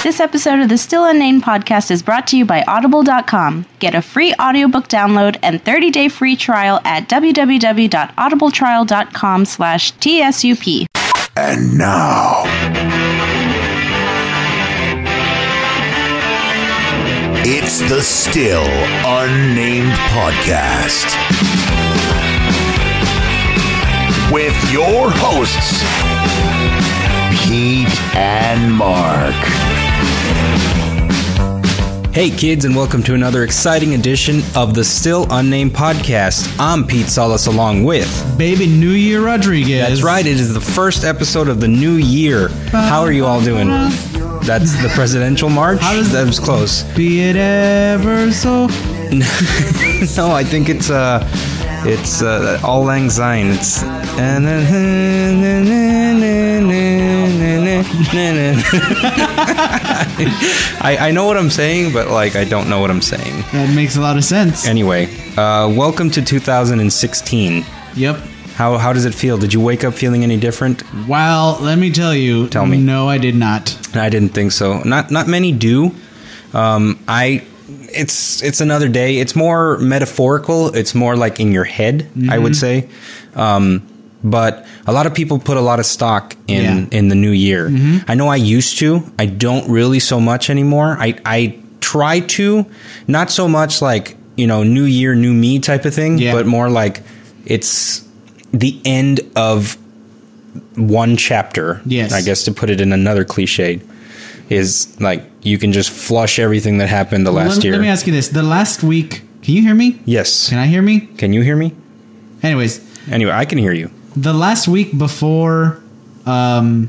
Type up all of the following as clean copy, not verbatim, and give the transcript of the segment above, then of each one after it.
This episode of the Still Unnamed Podcast is brought to you by Audible.com. Get a free audiobook download and 30-day free trial at www.audibletrial.com/TSUP. And now, it's the Still Unnamed Podcast with your hosts, Pete and Mark. Hey kids, and welcome to another exciting edition of the Still Unnamed Podcast. I'm Pete Salas along with Baby New Year Rodriguez. That's right, it is the first episode of the new year. How are you all doing? That's the presidential march? That was close. Be it ever so. No, I think it's Auld Lang Syne. It's I know what I'm saying, but I don't know what I'm saying. That makes a lot of sense. Anyway, welcome to 2016. Yep. How does it feel? Did you wake up feeling any different? Well, let me tell you. Tell me. No, I did not. I didn't think so. Not many do. It's another day. It's more metaphorical. It's more like in your head, I would say. But a lot of people put a lot of stock in the new year. I know I used to. I don't really so much anymore. I try to. Not so much like, new year, new me type of thing, but more like it's the end of one chapter. Yes. I guess to put it in another cliche is like you can just flush everything that happened the last year. Let me ask you this. The last week, can you hear me? Yes. Can I hear me? Can you hear me? Anyway, I can hear you. The last week before, the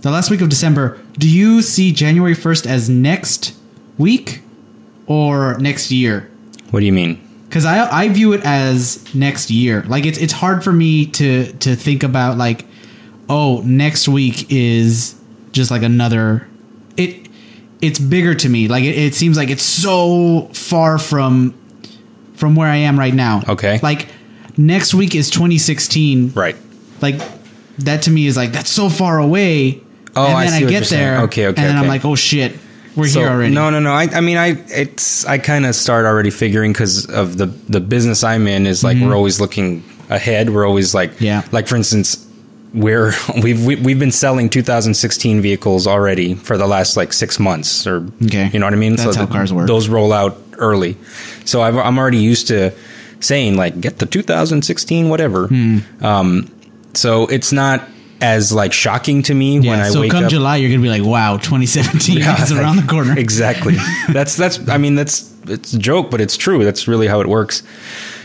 last week of December, do you see January 1st as next week or next year? What do you mean? Because I view it as next year. Like it's hard for me to think about like, oh, next week is just like another. It's bigger to me. Like it seems like it's so far from where I am right now. Okay. Like next week is 2016. Right. Like that to me is like that's so far away. Oh, and then I see what get you're there. saying. Okay. And then I'm like, oh shit, we're here already. No. I kind of start already figuring because of the business I'm in is like we're always looking ahead. We're always like for instance, we've been selling 2016 vehicles already for the last 6 months or you know what I mean. That's how cars work. Those roll out early, so I'm already used to saying get the 2016 whatever. So it's not as shocking to me when I wake up. So come July, you're gonna be like, wow, 2017 is around the corner. Exactly. That's it's a joke, but it's true. That's really how it works.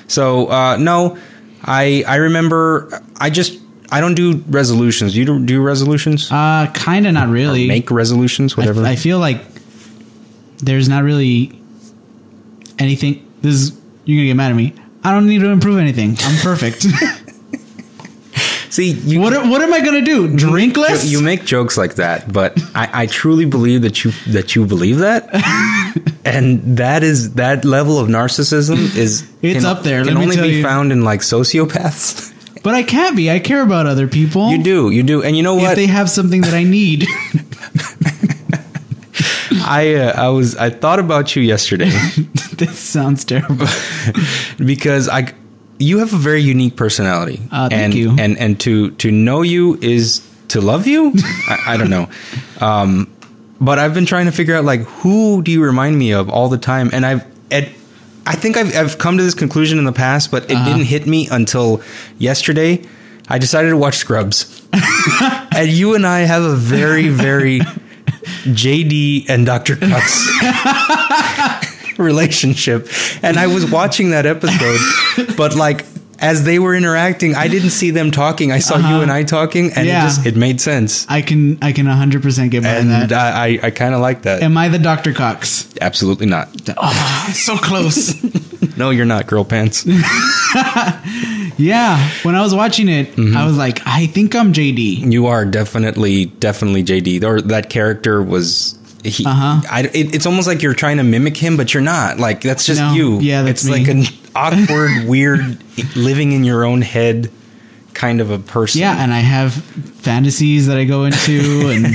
So no, I remember I don't do resolutions. Do you do resolutions? Kind of not really. Or make resolutions, whatever. I feel like there's not really anything. You're gonna get mad at me. I don't need to improve anything. I'm perfect. See, what am I gonna do? Drink less? You make jokes like that, but I truly believe that you believe that, and that level of narcissism is up there. Can only be found in sociopaths. But I can't be. I care about other people. You do, and you know what? If they have something that I need. I thought about you yesterday. This sounds terrible. Because you have a very unique personality. Thank you. And to know you is to love you. I don't know. But I've been trying to figure out who do you remind me of all the time, and I think I've come to this conclusion in the past, but it didn't hit me until yesterday. I decided to watch Scrubs. And you and I have a very, very JD and Dr. Cuts relationship. And I was watching that episode, but as they were interacting, I didn't see them talking. I saw you and I talking, and it made sense. I can 100% get behind that. And I kind of like that. Am I the Dr. Cox? Absolutely not. Oh, so close. No, you're not, girl pants. Yeah, when I was watching it, I was like, I think I'm JD. You are definitely JD. Or that character was... it's almost like you're trying to mimic him, but you're not. That's just you. Yeah, that's me. It's an awkward, weird, living in your own head kind of a person. Yeah, and I have fantasies that I go into, and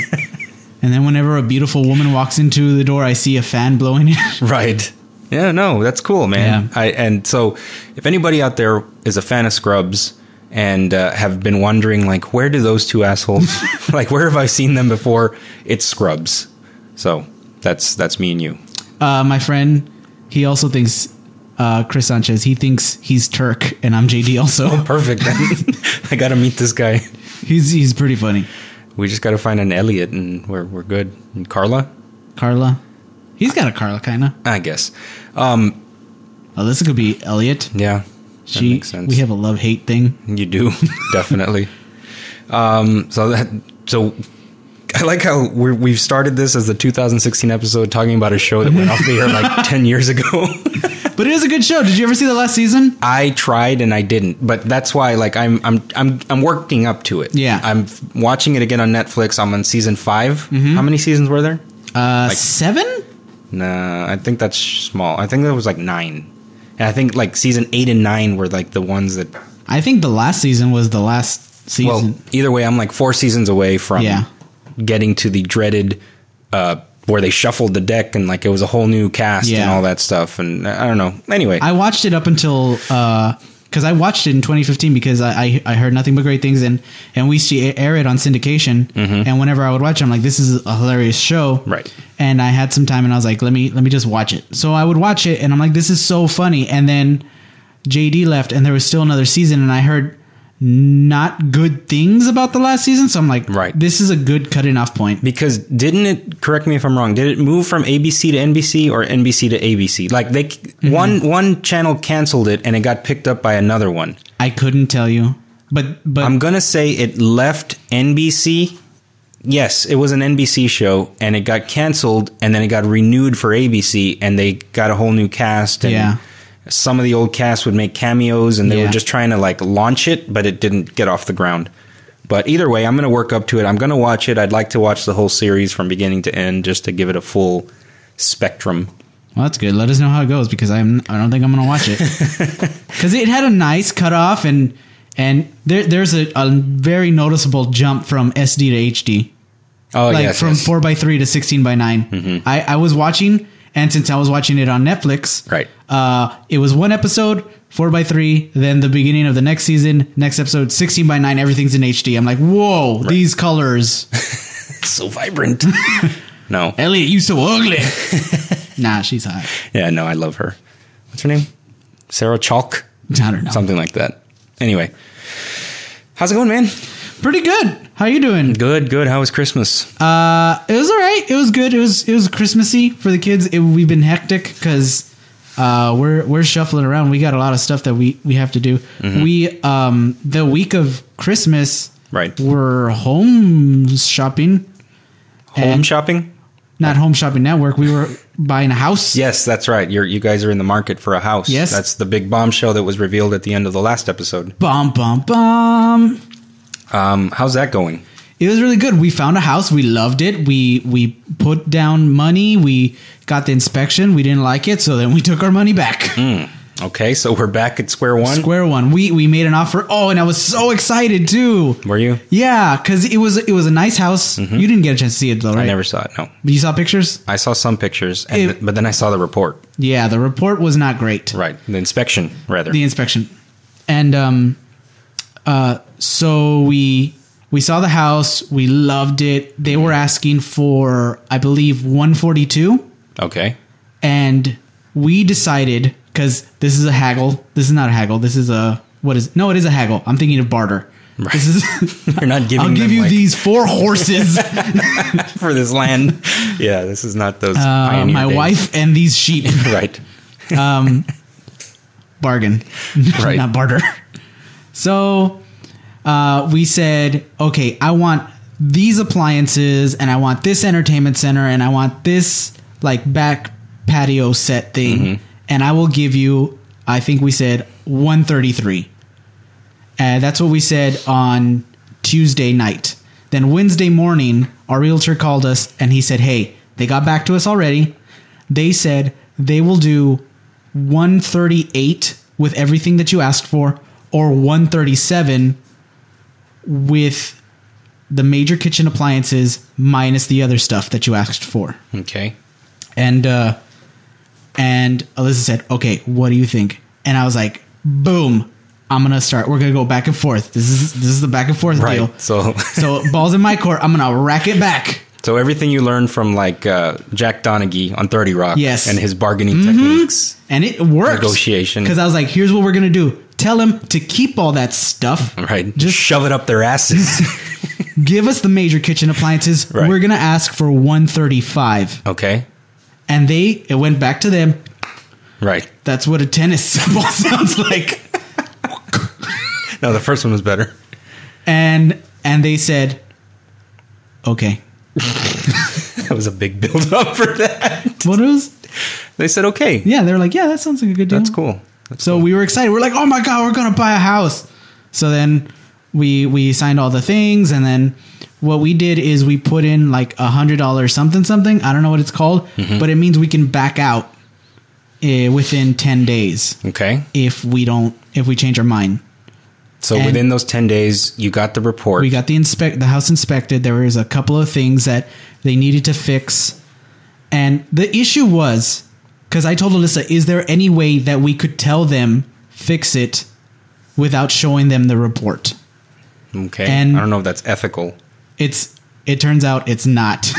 And then whenever a beautiful woman walks into the door, I see a fan blowing it. Right. Yeah, no, that's cool, man. Yeah. And so if anybody out there is a fan of Scrubs and have been wondering, like, where do those two assholes, like, where have I seen them before? It's Scrubs. So that's me and you. My friend, he also thinks, Chris Sanchez, he thinks he's Turk, and I'm JD also. Oh, perfect. I got to meet this guy. He's pretty funny. We just got to find an Elliot, and we're good. And Carla? He's got a Carla, kind of. I guess. Oh, this could be Elliot. Yeah, that makes sense. We have a love-hate thing. You do, definitely. So I like how we've started this as the 2016 episode talking about a show that went off the air like 10 years ago. But it is a good show. Did you ever see the last season? I tried and I didn't, but that's why like I'm working up to it. Yeah. I'm watching it again on Netflix. I'm on season 5. Mm-hmm. How many seasons were there? 7? Nah, I think that's small. I think there was like 9. And I think like season 8 and 9 were like the ones that... I think the last season was the last season. Well, either way, I'm like 4 seasons away from getting to the dreaded... where they shuffled the deck and like it was a whole new cast and all that stuff. And I don't know. Anyway. I watched it up until... because I watched it in 2015 because I heard nothing but great things. And we used to air it on syndication. Mm-hmm. And whenever I would watch it, I'm like, this is a hilarious show. Right. And I had some time and I was like, let me just watch it. So I would watch it and I'm like, this is so funny. And then JD left and there was still another season and I heard not good things about the last season. So I'm like, this is a good cutting off point. Because didn't it, correct me if I'm wrong, did it move from ABC to NBC or NBC to ABC? Like they one channel canceled it and it got picked up by another one. I couldn't tell you. But I'm going to say it left NBC. Yes, it was an NBC show and it got canceled and then it got renewed for ABC and they got a whole new cast and some of the old cast would make cameos and they were just trying to like launch it, but it didn't get off the ground. But either way, I'm going to work up to it. I'm going to watch it. I'd like to watch the whole series from beginning to end just to give it a full spectrum. Well, that's good. Let us know how it goes because I don't think I'm going to watch it. Because it had a nice cutoff and there's a very noticeable jump from SD to HD. Oh, like yes. From 4:3 to 16:9. Mm-hmm. I was watching, and since I was watching it on Netflix, it was one episode, 4:3, then the beginning of the next season, next episode, 16:9, everything's in HD. I'm like, whoa, these colors. So vibrant. No. Elliot, you so ugly. Nah, she's hot. Yeah, no, I love her. What's her name? Sarah Chalk? I don't know. Something like that. Anyway. How's it going, man? Pretty good. How you doing? Good. How was Christmas? It was all right. It was good. It was Christmassy for the kids. We've been hectic because we're shuffling around. We got a lot of stuff that we have to do. Mm-hmm. We the week of Christmas, we're home shopping. Home shopping? Not home shopping network. We were buying a house. Yes, that's right. You guys are in the market for a house. Yes. That's the big bombshell that was revealed at the end of the last episode. Bum, bum, bum. How's that going? It was really good. We found a house. We loved it. We put down money. We got the inspection. We didn't like it, so then we took our money back. Okay, so we're back at square one? Square one. We made an offer. Oh, and I was so excited, too. Were you? Yeah, because it was a nice house. Mm-hmm. You didn't get a chance to see it, though, right? I never saw it, no. You saw pictures? I saw some pictures, but then I saw the report. Yeah, the report was not great. Right, the inspection, rather. The inspection. And so we saw the house. We loved it. They were asking for, I believe, $142. Okay. And we decided, because this is a haggle. This is not a haggle. This is a, what is, no, it is a haggle. I'm thinking of barter. Right. This is, You're not giving I'll give you these 4 horses for this land. Yeah, this is not those pioneer my days. wife and these sheep. Right. Bargain. Right. Not barter. So we said, okay, I want these appliances and I want this entertainment center and I want this like back patio set thing. Mm-hmm. And I will give you, I think we said $133. That's what we said on Tuesday night. Then Wednesday morning, our realtor called us and he said, hey, they got back to us already. They said they will do $138 with everything that you asked for, or $137 with the major kitchen appliances minus the other stuff that you asked for. Okay. And Alyssa said, okay, what do you think? And I was like, boom, we're going to go back and forth. This is the back and forth Right. deal. So ball's in my court. I'm going to rack it back. So everything you learned from like Jack Donaghy on 30 Rock, yes, and his bargaining techniques, and it works. Negotiation, because I was like, here's what we're gonna do: tell him to keep all that stuff, right? Just shove it up their asses. Give us the major kitchen appliances. Right. We're gonna ask for $135. Okay, and it went back to them. Right. That's what a tennis ball sounds like. No, the first one was better. And they said, okay. That was a big build up for that. What was? They said okay. Yeah, they were like, yeah, that sounds like a good deal. That's cool. So we were excited. We're like, oh my God, we're going to buy a house. So then we signed all the things. And then what we did is we put in like $100 something. I don't know what it's called, but it means we can back out within 10 days. Okay. If we change our mind. So And within those 10 days, you got the report. We got the house inspected. There was a couple of things that they needed to fix. And the issue was, because I told Alyssa, is there any way that we could tell them fix it without showing them the report? Okay. And I don't know if that's ethical. It turns out it's not.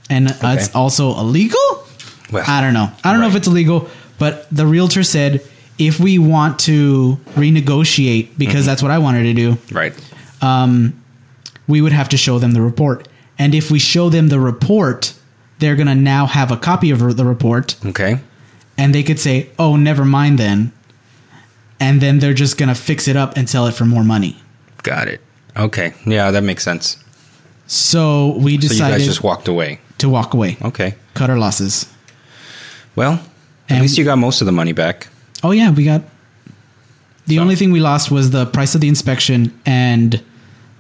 And it's also illegal? Well, I don't know. I don't know if it's illegal, but the realtor said if we want to renegotiate, because that's what I wanted to do, right, we would have to show them the report. And if we show them the report, they're going to now have a copy of the report. Okay. And they could say, oh, never mind then. And then they're just going to fix it up and sell it for more money. Got it. Okay. Yeah, that makes sense. So we decided So you guys just walked away. To walk away. Okay. Cut our losses. Well, at least you got most of the money back. Oh, yeah. We got... The only thing we lost was the price of the inspection and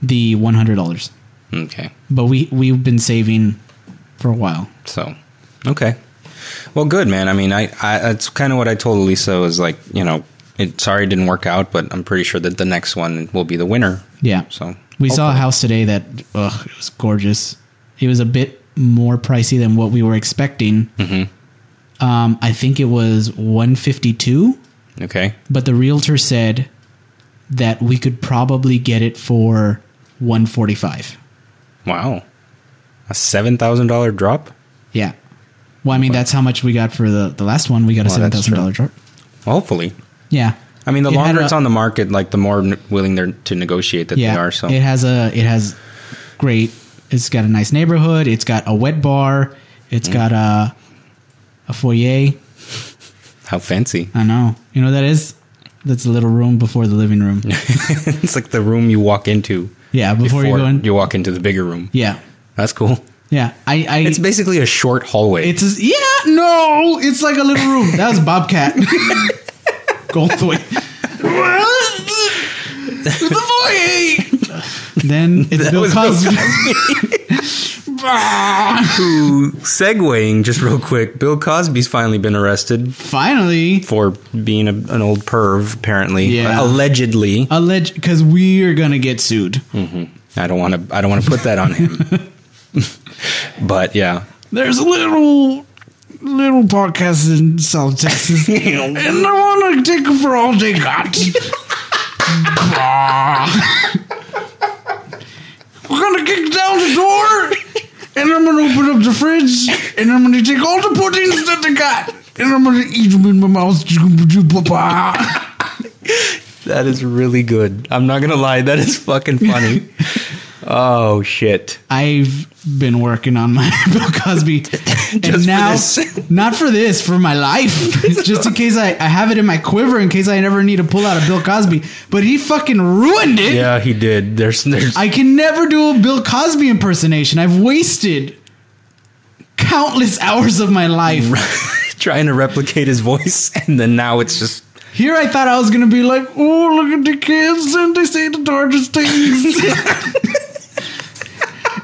the $100. Okay. But we've been saving for a while. So, okay. Well, good, man. I mean, I that's kind of what I told Elisa was like, you know, sorry it didn't work out, but I'm pretty sure that the next one will be the winner. Yeah. So we saw a house today that, it was gorgeous. It was a bit more pricey than what we were expecting. Mm-hmm. I think it was $152. Okay. But the realtor said that we could probably get it for $145. Wow. A $7,000 drop? Yeah. Well, I mean, that's how much we got for the last one. We got a $7,000 drop. Hopefully. Yeah. I mean, the longer it's on the market, like the more willing they're to negotiate that they are. So it's got a nice neighborhood. It's got a wet bar. It's got a foyer. How fancy. I know. You know what that is? That's a little room before the living room. It's like the room you walk into. Yeah, before you go in. You walk into the bigger room. Yeah. That's cool. Yeah. It's basically a short hallway. It's like a little room. That was Bobcat. Goldthwait. The foyer. Then it's Bill Cosby. Who, segueing just real quick, Bill Cosby's finally been arrested. Finally. For being an old perv, apparently. Yeah. Allegedly. Because we are going to get sued. Mm-hmm. I don't want to put that on him. But yeah. There's a little podcast in South Texas. And I want to take them for all they got. We're going to kick down the door. And I'm going to open up the fridge. And I'm going to take all the puddings that they got. And I'm going to eat them in my mouth. That is really good. I'm not going to lie. That is fucking funny. Oh, shit. I've been working on my Bill Cosby. And now, not for this, for my life. Just in case I have it in my quiver, in case I never need to pull out a Bill Cosby. But he fucking ruined it. Yeah, he did. There's I can never do a Bill Cosby impersonation. I've wasted countless hours of my life trying to replicate his voice, and then now it's just... Here I thought I was going to be like, oh, look at the kids, and they say the darndest things.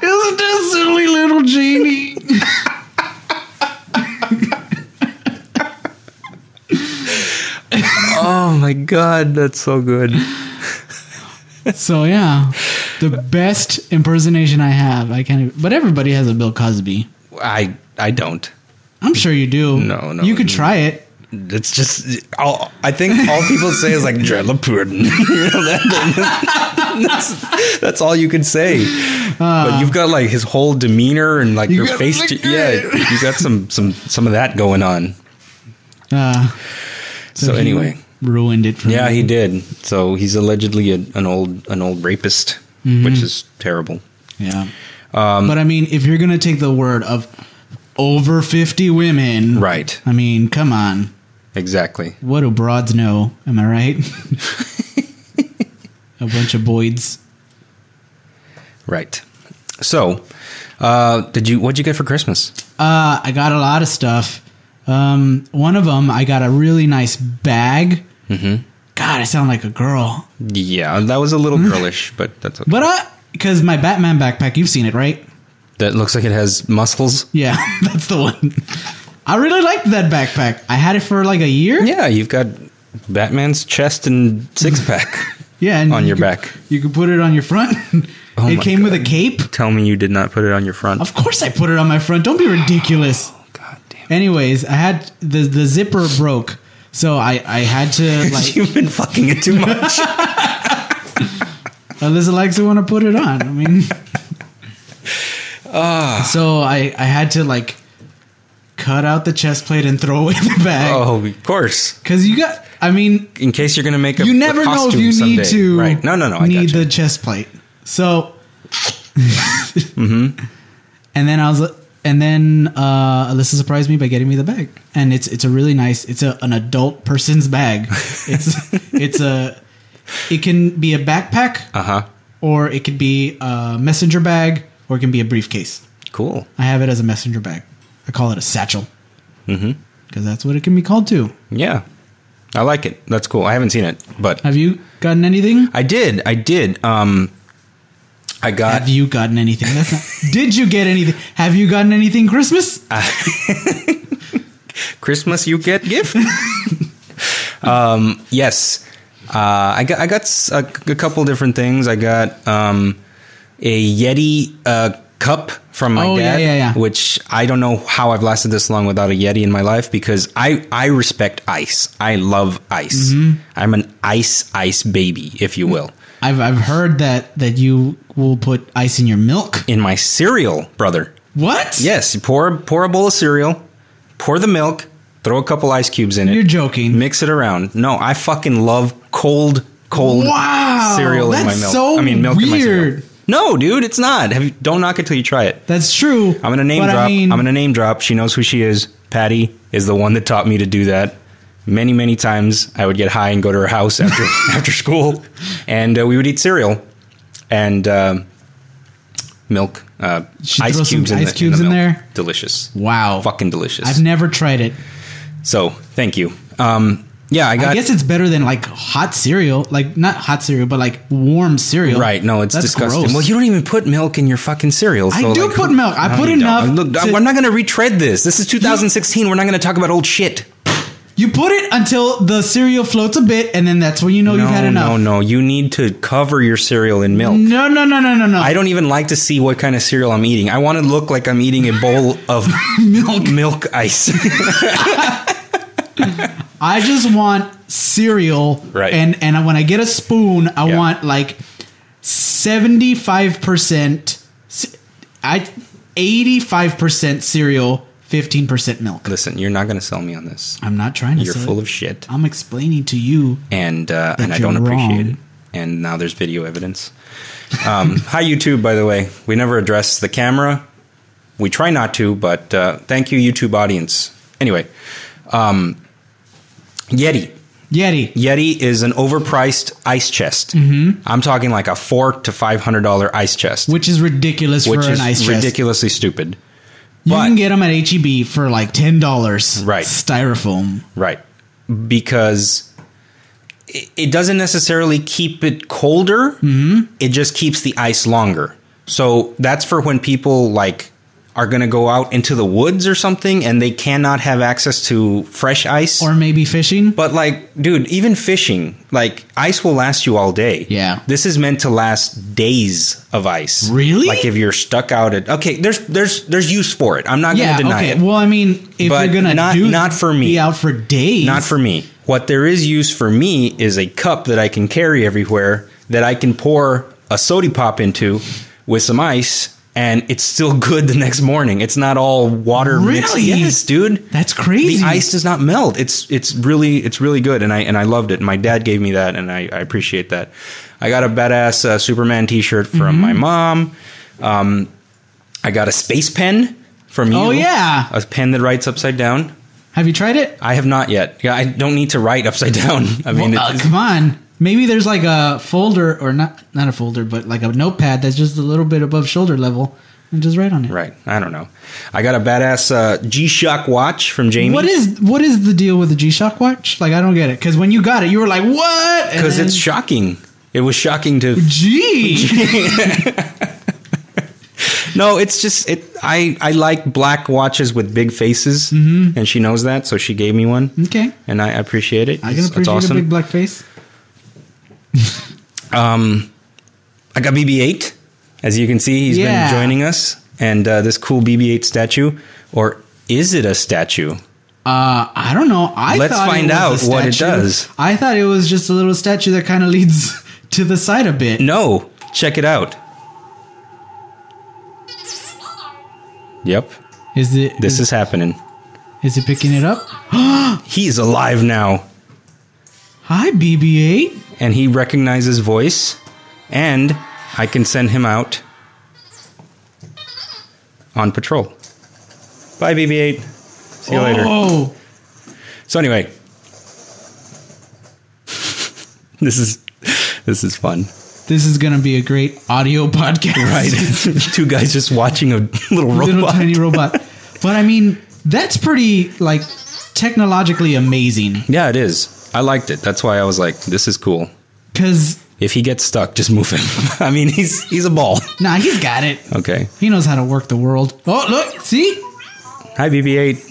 Isn't that silly little Jeannie? Oh my God, that's so good. So yeah. The best impersonation I have. I can't even, but everybody has a Bill Cosby. I don't. I'm sure you do. No. You could try it. It's just I think all people say is like Drella-Purden. That's all you can say. But you've got like his whole demeanor and like your face. You got some of that going on. So anyway, ruined it for me. Yeah, he did. So he's allegedly an old rapist, which is terrible. Yeah. But I mean, if you're gonna take the word of over 50 women, right? I mean, come on. Exactly. What do broads know? Am I right? A bunch of boys. Right. So, what'd you get for Christmas? I got a lot of stuff. One of them, I got a really nice bag. Mm-hmm. God, I sound like a girl. Yeah, that was a little girlish, but that's okay. But because my Batman backpack, you've seen it, right? That looks like it has muscles. Yeah, that's the one. I really liked that backpack. I had it for like a year. Yeah, you've got Batman's chest and six-pack and your back. You could put it on your front. It came with a cape. Tell me you did not put it on your front. Of course I put it on my front. Don't be ridiculous. Oh, God damn it. Anyways, I had the zipper broke. So I had to like... You've been fucking it too much. Alyssa likes to want to put it on. I mean... So I had to like cut out the chest plate and throw away the bag. Oh, of course. Because you got, I mean, in case you're gonna make you never know if you someday. need to. Right? No. I need gotcha. the chest plate. So, and then Alyssa surprised me by getting me the bag, and it's a really nice. It's an adult person's bag. It can be a backpack, or it could be a messenger bag, or it can be a briefcase. Cool. I have it as a messenger bag. I call it a satchel. Because that's what it can be called too. Yeah. I like it. That's cool. I haven't seen it, but... Have you gotten anything? I did. I got... Have you gotten anything? That's not... Did you get anything? Have you gotten anything Christmas? Christmas, you get gift? Yes. I got a couple different things. I got a Yeti cup from my dad, which I don't know how I've lasted this long without a Yeti in my life, because I respect ice. I love ice. I'm an ice baby, if you will. I've heard that you will put ice in your milk. In my cereal, brother. What? Yes, you pour a bowl of cereal, pour the milk, throw a couple ice cubes in it. You're joking. Mix it around. No, I fucking love cold cereal in my milk. So milk in my cereal. weird. No, dude, it's not. Don't knock it till you try it. That's true. I'm gonna name drop. I'm gonna name drop. She knows who she is. Patty is the one that taught me to do that. Many, many times I would get high and go to her house after school, and we would eat cereal and milk, ice cubes in the milk. There. Delicious. Wow. Fucking delicious. I've never tried it. So thank you. Yeah, I guess it's better than like hot cereal, like not hot cereal, but like warm cereal. Right? No, it's disgusting. Gross. Well, you don't even put milk in your fucking cereal. So I do put milk. I put enough. Look, I'm not going to retread this. This is 2016. We're not going to talk about old shit. You put it until the cereal floats a bit, and then that's when you know you've had enough. No. You need to cover your cereal in milk. No. I don't even like to see what kind of cereal I'm eating. I want to look like I'm eating a bowl of milk ice. I just want cereal, right? And when I get a spoon, I want like 75%, 85% cereal, 15% milk. Listen, you're not going to sell me on this. I'm not trying to. You're full of shit. I'm explaining to you, and I don't appreciate it. And now there's video evidence. Hi YouTube, by the way. We never address the camera. We try not to, but thank you, YouTube audience. Anyway. Yeti is an overpriced ice chest. I'm talking like a $400 to $500 ice chest, which is ridiculous for an ice chest. Ridiculously stupid. You can get them at HEB for like $10. Right, styrofoam. Right, because it doesn't necessarily keep it colder. It just keeps the ice longer. So that's for when people like are going to go out into the woods or something and they cannot have access to fresh ice. Or maybe fishing. But like, dude, even fishing, like ice will last you all day. Yeah. This is meant to last days of ice. Really? Like if you're stuck out at, okay, there's use for it. I'm not going to deny it. Well, I mean, if But you're going to not for me. be out for days. Not for me. What there is use for me is a cup that I can carry everywhere that I can pour a soda pop into with some ice. And it's still good the next morning. It's not all water mixed. Really? Yes, dude. That's crazy. The ice does not melt. It's really good. And I loved it. My dad gave me that, and I appreciate that. I got a badass Superman T-shirt from my mom. I got a space pen from you. Oh yeah, a pen that writes upside down. Have you tried it? I have not yet. Yeah, I don't need to write upside down. I mean, come on. Maybe there's like a folder, or not a folder, but like a notepad that's just a little bit above shoulder level, and just write on it. Right. I don't know. I got a badass G-Shock watch from Jamie. What is the deal with the G-Shock watch? Like, I don't get it. Because when you got it, you were like, what? Because it's shocking. It was shocking to... Gee! No, it's just... I like black watches with big faces, and she knows that, so she gave me one. Okay. And I appreciate it. I can appreciate awesome. a big black face. I got BB-8. As you can see, he's been joining us. And this cool BB-8 statue. Or is it a statue? I don't know. Let's find out what it does. I thought it was just a little statue that kind of leads to the side a bit. No. Check it out. Yep. This is happening. Is it picking it up? He's alive now. Hi, BB-8. And he recognizes voice, and I can send him out on patrol. Bye, BB-8. See you later. So anyway, this is fun. This is gonna be a great audio podcast, right? Two guys just watching a little tiny robot. But I mean, that's pretty like technologically amazing. Yeah, it is. I liked it. That's why I was like, this is cool. Because if he gets stuck, just move him. I mean, he's a ball. Nah, he's got it. Okay. He knows how to work the world. Oh, look. See? Hi, BB-8.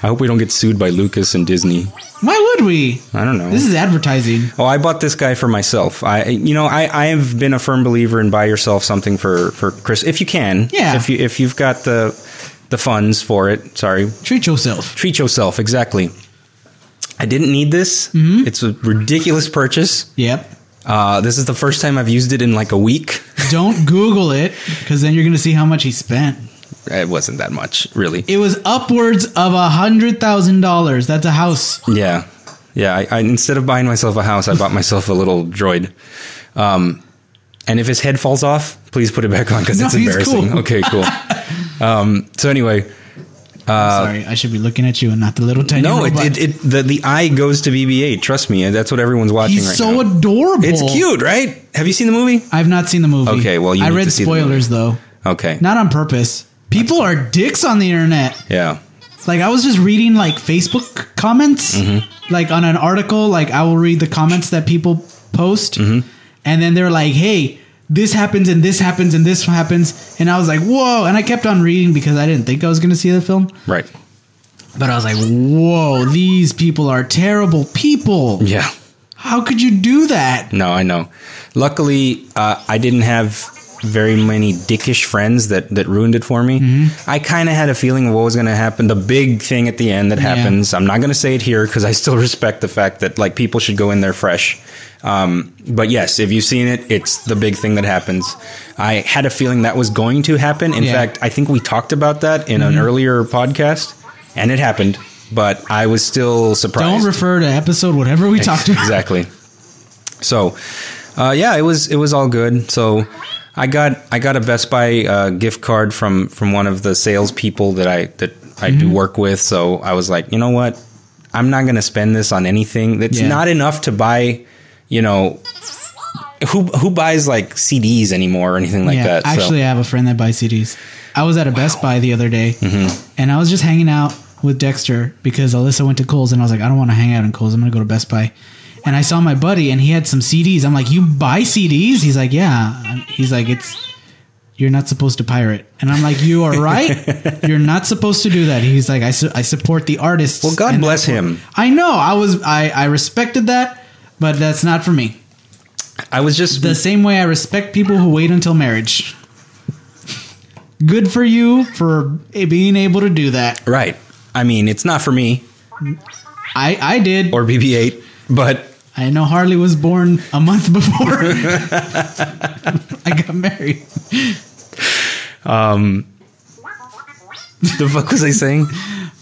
I hope we don't get sued by Lucas and Disney. Why would we? I don't know. This is advertising. Oh, I bought this guy for myself. I have been a firm believer in buy yourself something for Chris if you can. Yeah. If you've got the funds for it. Sorry. Treat yourself. Treat yourself. Exactly. I didn't need this. Mm-hmm. It's a ridiculous purchase. Yep. This is the first time I've used it in like a week. Don't Google it, because then you're going to see how much he spent. It wasn't that much, really. It was upwards of $100,000. That's a house. Yeah. Yeah. I instead of buying myself a house, I bought myself a little droid. And if his head falls off, please put it back on, because it's embarrassing. Cool. Okay, cool. So anyway, sorry, I should be looking at you and not the little tiny robot. The eye goes to BB-8. Trust me, that's what everyone's watching right now. He's so adorable. It's cute, right? Have you seen the movie? I've not seen the movie. Okay, well, I read spoilers though. Okay, not on purpose. People are dicks on the internet. Yeah. Like, I was just reading like Facebook comments, like on an article. Like, I will read the comments that people post, and then they're like, "Hey, this happens and this happens and this happens," and I was like, "Whoa!" And I kept on reading because I didn't think I was going to see the film. Right. But I was like, "Whoa! These people are terrible people." Yeah. How could you do that? No, I know. Luckily, I didn't have very many dickish friends that ruined it for me. I kind of had a feeling of what was going to happen. The big thing at the end that happens. I'm not going to say it here because I still respect the fact that like people should go in there fresh. But yes, if you've seen it, it's the big thing that happens. I had a feeling that was going to happen. In fact, I think we talked about that in an earlier podcast, and it happened. But I was still surprised. Don't refer to episode whatever we talked about. Exactly. So, yeah, it was all good. So I got a Best Buy gift card from one of the salespeople that I do work with. So I was like, you know what? I'm not going to spend this on anything that's not enough to buy. You know, who buys like CDs anymore or anything like that? Actually, I have a friend that buys CDs. I was at a Best Buy the other day, and I was just hanging out with Dexter because Alyssa went to Kohl's, and I was like, I don't want to hang out in Kohl's. I'm going to go to Best Buy. And I saw my buddy, and he had some CDs. I'm like, you buy CDs? He's like, yeah. He's like, you're not supposed to pirate. And I'm like, you are right. You're not supposed to do that. He's like, I support the artists. Well, God bless him. I know. I respected that, but that's not for me. I was just the same way I respect people who wait until marriage. Good for you for being able to do that. Right. I mean, it's not for me. I did. Or BB-8, but I know Harley was born a month before I got married. The fuck was I saying?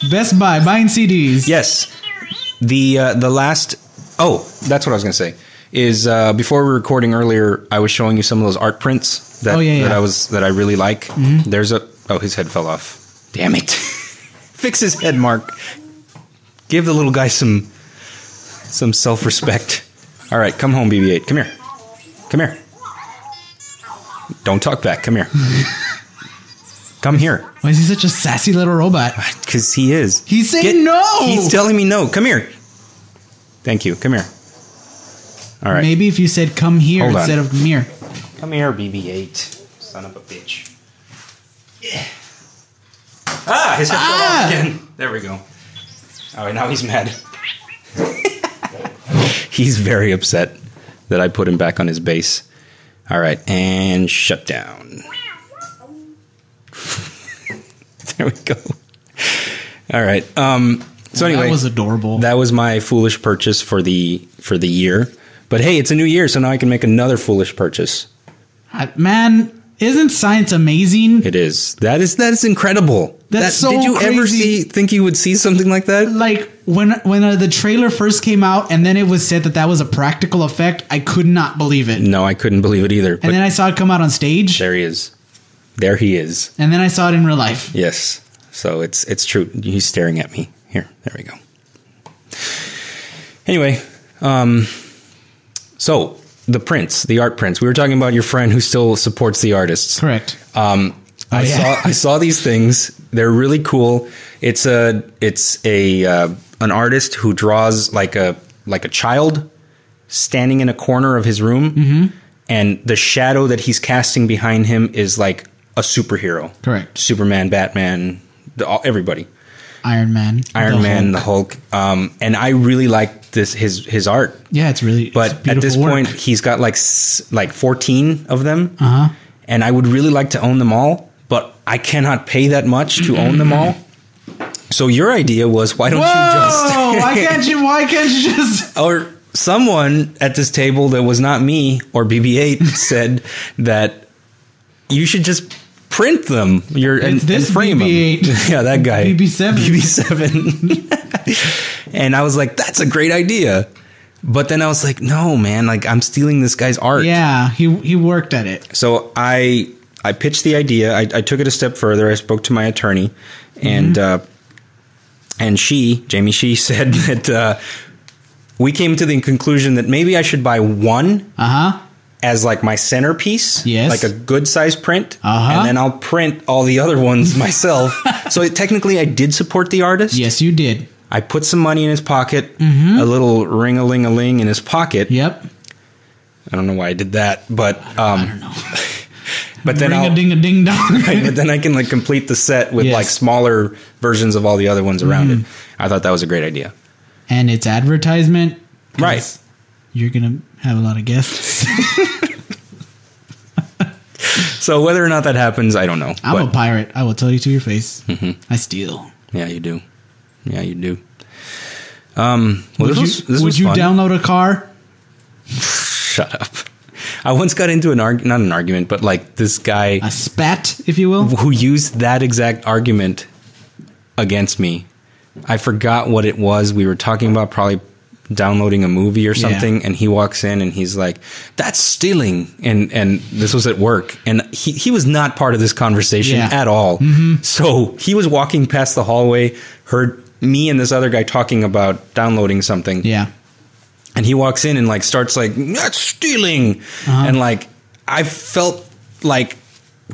Best Buy, buying CDs. Yes. The last... Oh, that's what I was going to say. Is before we were recording earlier, I was showing you some of those art prints that I really like. Mm-hmm. There's a... Oh, his head fell off. Damn it. Fix his head, Mark. Give the little guy some self-respect. All right, come home, BB-8. Come here. Come here. Don't talk back. Come here. Come here. Why is he such a sassy little robot? Because he is. He's saying no. He's telling me no. Come here. Thank you. Come here. All right. Maybe if you said come here instead of come here. Come here, BB-8. Son of a bitch. Yeah. Ah, his head fell off again. There we go. All right, now he's mad. He's very upset that I put him back on his base. All right, and shut down. There we go. All right. So anyway, that was adorable. That was my foolish purchase for the year. But hey, it's a new year, so now I can make another foolish purchase. Man, isn't science amazing? It is. That is incredible. That's so Did you crazy. ever think you would see something like that? Like when the trailer first came out and then it was said that was a practical effect, I could not believe it. No, I couldn't believe it either. And then I saw it come out on stage. There he is. There he is. And then I saw it in real life. Yes. So it's true. He's staring at me. Here. There we go. Anyway, so the prints, the art prints. We were talking about your friend who still supports the artists. Correct. I saw these things. They're really cool. It's an artist who draws like a child standing in a corner of his room, mm-hmm. and the shadow that he's casting behind him is like a superhero. Correct. Superman, Batman, everybody. Iron Man, the Hulk. And I really like his art. Yeah, it's really. But at this point, he's got like 14 of them, uh-huh. and I would really like to own them all. But I cannot pay that much to own them all. So your idea was, why don't you just... why can't you just... Or someone at this table that was not me or BB-8 said that you should just print them and frame BB-8. them. Yeah, that guy. BB-7. And I was like, that's a great idea. But then I was like, no, man, like I'm stealing this guy's art. Yeah, he worked at it. So I pitched the idea. I took it a step further. I spoke to my attorney, and Jamie, she said that we came to the conclusion that maybe I should buy one as like my centerpiece, like a good size print, and then I'll print all the other ones myself. So technically, I did support the artist. Yes, you did. I put some money in his pocket, a little ring-a-ling-a-ling in his pocket. Yep. I don't know why I did that, but I don't know. But then Ring-a-ding-a-ding-dong. Right, but then I can like complete the set with like smaller versions of all the other ones around it. I thought that was a great idea. And it's advertisement. Right. You're going to have a lot of guests. So whether or not that happens, I don't know. I'm a pirate. I will tell you to your face. Mm-hmm. I steal. Yeah, you do. Yeah, you do. Would you download a car? Shut up. I once got into not an argument, but like this guy, a spat, if you will, who used that exact argument against me. I forgot what it was. We were talking about probably downloading a movie or something, and he walks in and he's like, "That's stealing," and this was at work, and he was not part of this conversation at all. Mm-hmm. So he was walking past the hallway, heard me and this other guy talking about downloading something. Yeah. And he walks in and like starts like, "That's stealing," and like I felt like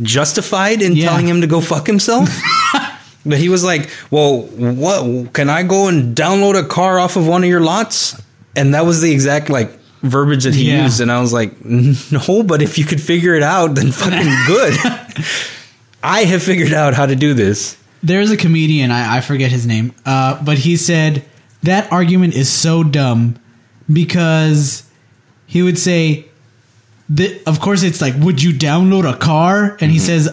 justified in telling him to go fuck himself. But he was like, "Well, what? Can I go and download a car off of one of your lots?" And that was the exact like verbiage that he used. And I was like, "No, but if you could figure it out, then fucking good." I have figured out how to do this. There's a comedian, I forget his name, but he said that argument is so dumb because he would say, of course it's like, would you download a car? And he says,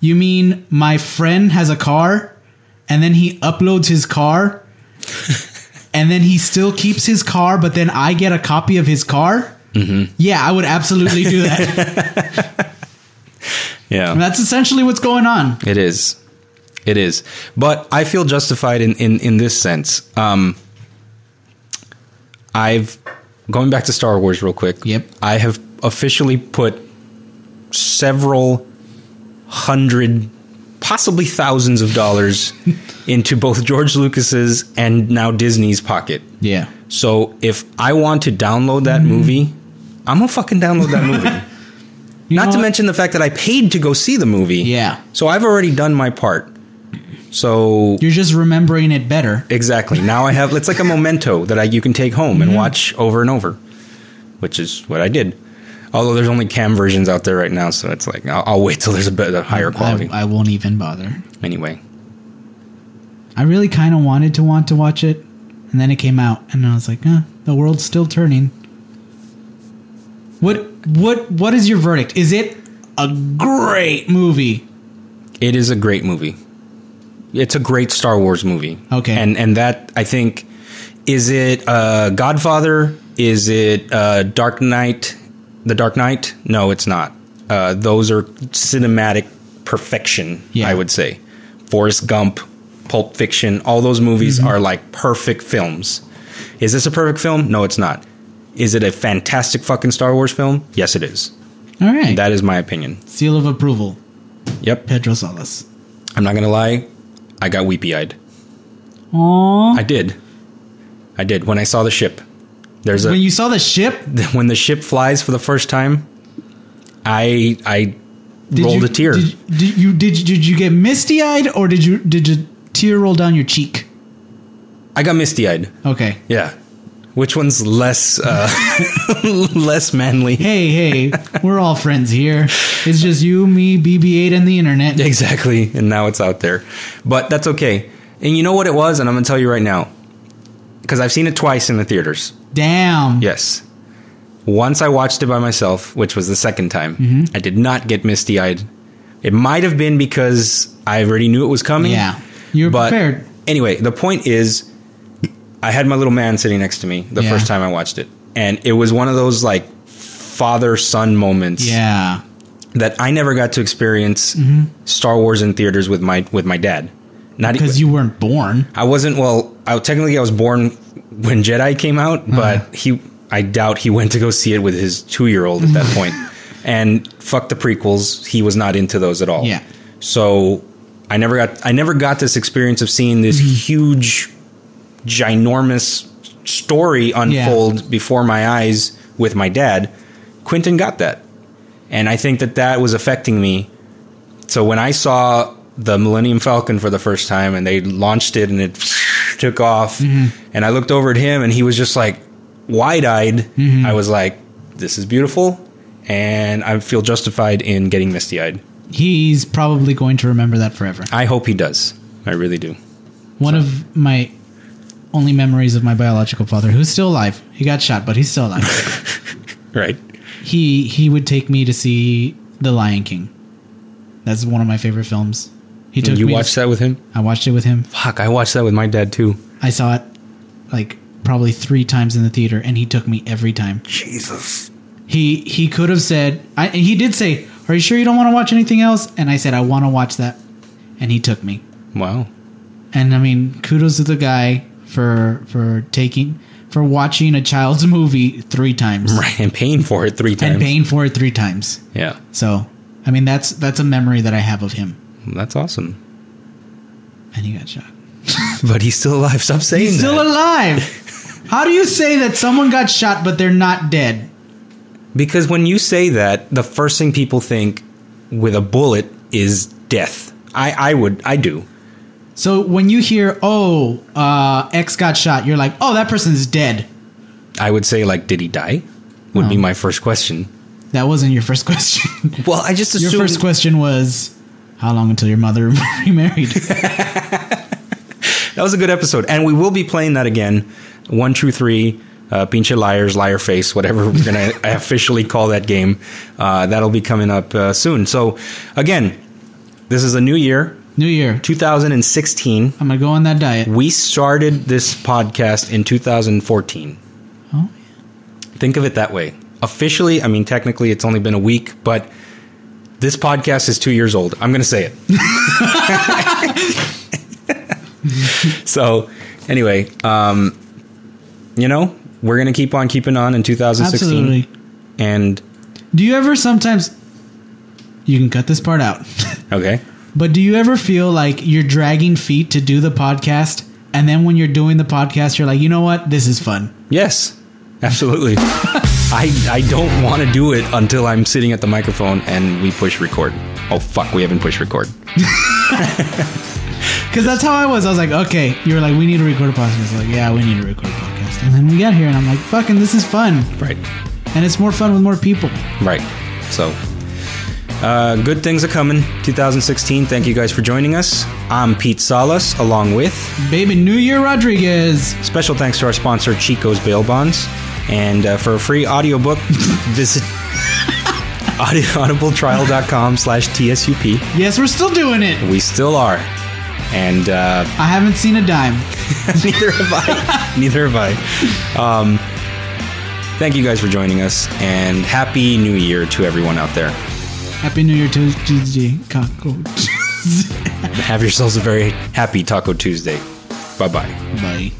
you mean my friend has a car and then he uploads his car and then he still keeps his car, but then I get a copy of his car? Mm-hmm. Yeah, I would absolutely do that. Yeah. And that's essentially what's going on. It is. It is. But I feel justified in this sense. Going back to Star Wars real quick. Yep. I have officially put several hundred, possibly thousands of dollars into both George Lucas's and now Disney's pocket. Yeah. So if I want to download that movie, I'm going to fucking download that movie. Not to mention the fact that I paid to go see the movie. Yeah. So I've already done my part. So you're just remembering it better. Exactly. Now I have, it's like a memento that you can take home and watch over and over, which is what I did. Although there's only cam versions out there right now, so it's like I'll wait till there's a bit of higher quality. I won't even bother. Anyway, I really kind of wanted to watch it, and then it came out, and I was like, the world's still turning. What is your verdict? Is it a great movie? It is a great movie. It's a great Star Wars movie. Okay. And that, I think, is it Godfather? Is it Dark Knight? The Dark Knight? No, it's not. Those are cinematic perfection, I would say. Forrest Gump, Pulp Fiction, all those movies are like perfect films. Is this a perfect film? No, it's not. Is it a fantastic fucking Star Wars film? Yes, it is. All right. That is my opinion. Seal of approval. Yep. Pedro Salas. I'm not going to lie. I got weepy-eyed. Aww. I did. When I saw the ship. When you saw the ship? When the ship flies for the first time, I rolled a tear. Did you get misty-eyed, or did you tear roll down your cheek? I got misty-eyed. Okay. Yeah. Which one's less less manly? Hey, we're all friends here. It's just you, me, BB-8, and the internet. Exactly, and now it's out there. But that's okay. And you know what it was? And I'm going to tell you right now. Because I've seen it twice in the theaters. Damn. Yes. Once I watched it by myself, which was the second time. I did not get misty-eyed. It might have been because I already knew it was coming. Yeah, you were prepared. Anyway, the point is, I had my little man sitting next to me the first time I watched it. And it was one of those like father-son moments. Yeah. That I never got to experience Star Wars in theaters with my dad. Not because you weren't born. I wasn't. Well, I was born when Jedi came out, but I doubt he went to go see it with his 2-year-old at that point. And fuck the prequels, he was not into those at all. Yeah. So I never got this experience of seeing this huge, ginormous story unfold before my eyes with my dad. Quentin got that, and I think that was affecting me. So when I saw the Millennium Falcon for the first time and they launched it and it took off and I looked over at him and he was just like wide-eyed. I was like, this is beautiful, and I feel justified in getting misty-eyed. He's probably going to remember that forever. I hope he does. I really do. One of my only memories of my biological father, who's still alive. He got shot, but he's still alive. Right. He would take me to see The Lion King. That's one of my favorite films. You watched that with him? I watched it with him. Fuck, I watched that with my dad too. I saw it like probably 3 times in the theater, and he took me every time. Jesus. He could have said, he did say, "Are you sure you don't want to watch anything else?" And I said, "I want to watch that," and he took me. Wow. And I mean, kudos to the guy for watching a child's movie 3 times, right? And paying for it 3 times. Yeah. So, I mean, that's a memory that I have of him. That's awesome. And he got shot. But he's still alive. Stop saying that. He's still alive. How do you say that someone got shot but they're not dead? Because when you say that, the first thing people think with a bullet is death. I do. So when you hear, X got shot, you're like, oh, that person's dead. I would say, like, did he die? Would be my first question. That wasn't your first question. Well, I just assumed... Your first question was, how long until your mother remarried? That was a good episode. And we will be playing that again. 1, 2, 3, Pinche Liars, Liar Face, whatever we're going to officially call that game. That'll be coming up soon. So, again, this is a new year. New year. 2016. I'm going to go on that diet. We started this podcast in 2014. Oh, Think of it that way. Officially, I mean, technically, it's only been a week, but this podcast is 2 years old. I'm going to say it. So, anyway, you know, we're going to keep on keeping on in 2016. Absolutely. And do you ever sometimes... You can cut this part out. Okay. But do you ever feel like you're dragging feet to do the podcast, and then when you're doing the podcast, you're like, you know what? This is fun. Yes, absolutely. I don't want to do it until I'm sitting at the microphone and we push record. Oh, fuck, we haven't pushed record. Because that's how I was. I was like, okay. You were like, we need to record a podcast. I was like, yeah, we need to record a podcast. And then we got here, and I'm like, fucking, this is fun. Right. And it's more fun with more people. Right. So, good things are coming. 2016. Thank you guys for joining us. I'm Pete Salas, along with Baby New Year Rodriguez. Special thanks to our sponsor, Chico's Bail Bonds. And for a free audiobook, visit audibletrial.com/TSUP. Yes, we're still doing it. We still are. And I haven't seen a dime. Neither have I. Neither have I. Thank you guys for joining us, and Happy New Year to everyone out there. Happy New Year Tuesday. Have yourselves a very happy Taco Tuesday. Bye-bye. Bye.